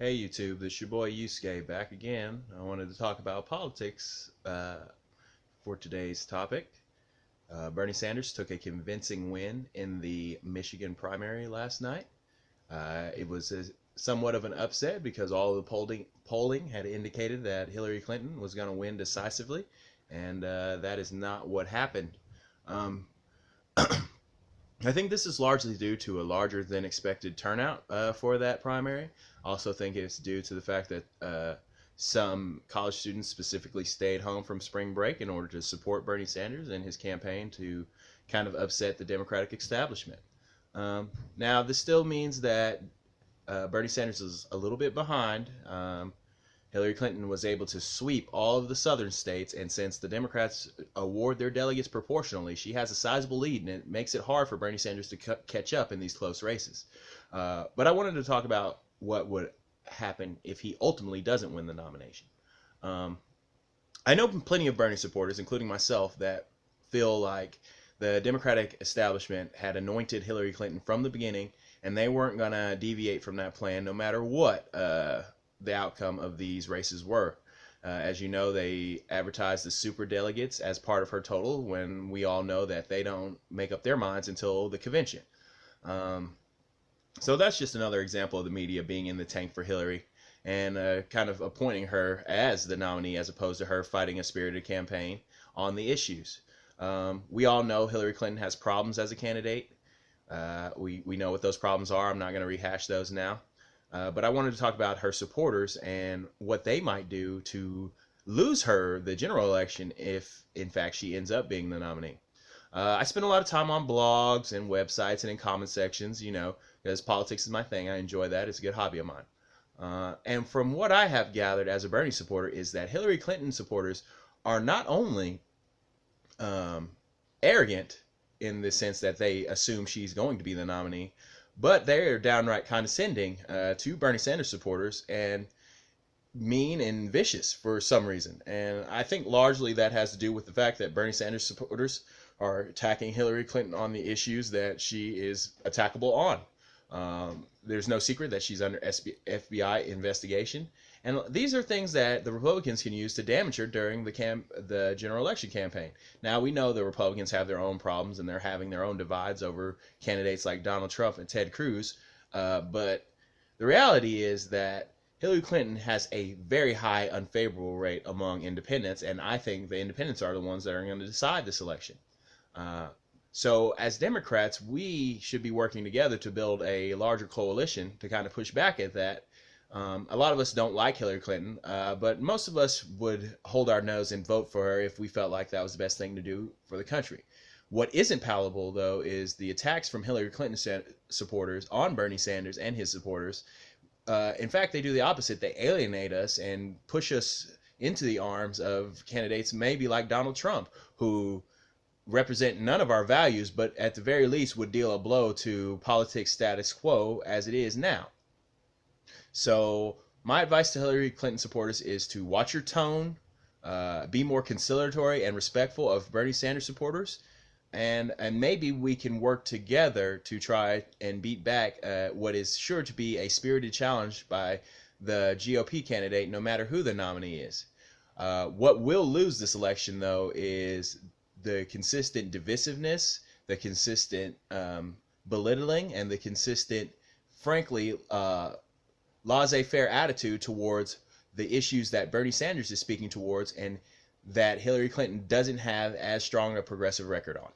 Hey YouTube, this is your boy Yusuke back again. I wanted to talk about politics for today's topic. Bernie Sanders took a convincing win in the Michigan primary last night. It was somewhat of an upset because all of the polling had indicated that Hillary Clinton was going to win decisively, and that is not what happened. Um, I think this is largely due to a larger than expected turnout for that primary. I also think it's due to the fact that some college students specifically stayed home from spring break in order to support Bernie Sanders and his campaign to kind of upset the Democratic establishment. Now, this still means that Bernie Sanders is a little bit behind. Hillary Clinton was able to sweep all of the southern states, and since the Democrats award their delegates proportionally, she has a sizable lead, and it makes it hard for Bernie Sanders to catch up in these close races. But I wanted to talk about what would happen if he ultimately doesn't win the nomination. I know plenty of Bernie supporters, including myself, that feel like the Democratic establishment had anointed Hillary Clinton from the beginning, and they weren't going to deviate from that plan no matter what the outcome of these races were. As you know, they advertised the super delegates as part of her total when we all know that they don't make up their minds until the convention. So that's just another example of the media being in the tank for Hillary and kind of appointing her as the nominee as opposed to her fighting a spirited campaign on the issues. We all know Hillary Clinton has problems as a candidate. We know what those problems are. I'm not going to rehash those now. But I wanted to talk about her supporters and what they might do to lose her the general election if, in fact, she ends up being the nominee. I spend a lot of time on blogs and websites and in comment sections, because politics is my thing. I enjoy that. It's a good hobby of mine. And from what I have gathered as a Bernie supporter is that Hillary Clinton supporters are not only arrogant in the sense that they assume she's going to be the nominee, but they're downright condescending to Bernie Sanders supporters and mean and vicious for some reason. And I think largely that has to do with the fact that Bernie Sanders supporters are attacking Hillary Clinton on the issues that she is attackable on. There's no secret that she's under FBI investigation. And these are things that the Republicans can use to damage her during the general election campaign. Now, we know the Republicans have their own problems and they're having their own divides over candidates like Donald Trump and Ted Cruz. But the reality is that Hillary Clinton has a very high unfavorable rate among independents, and I think the independents are the ones that are going to decide this election. So as Democrats, we should be working together to build a larger coalition to kind of push back at that. A lot of us don't like Hillary Clinton, but most of us would hold our nose and vote for her if we felt like that was the best thing to do for the country. What isn't palatable, though, is the attacks from Hillary Clinton supporters on Bernie Sanders and his supporters. In fact, they do the opposite. They alienate us and push us into the arms of candidates maybe like Donald Trump, who represent none of our values, but at the very least would deal a blow to politics status quo as it is now. So my advice to Hillary Clinton supporters is to watch your tone, be more conciliatory and respectful of Bernie Sanders supporters, and maybe we can work together to try and beat back what is sure to be a spirited challenge by the GOP candidate, no matter who the nominee is. What will lose this election, though, is the consistent divisiveness, the consistent belittling, and the consistent, frankly, laissez-faire attitude towards the issues that Bernie Sanders is speaking towards and that Hillary Clinton doesn't have as strong a progressive record on.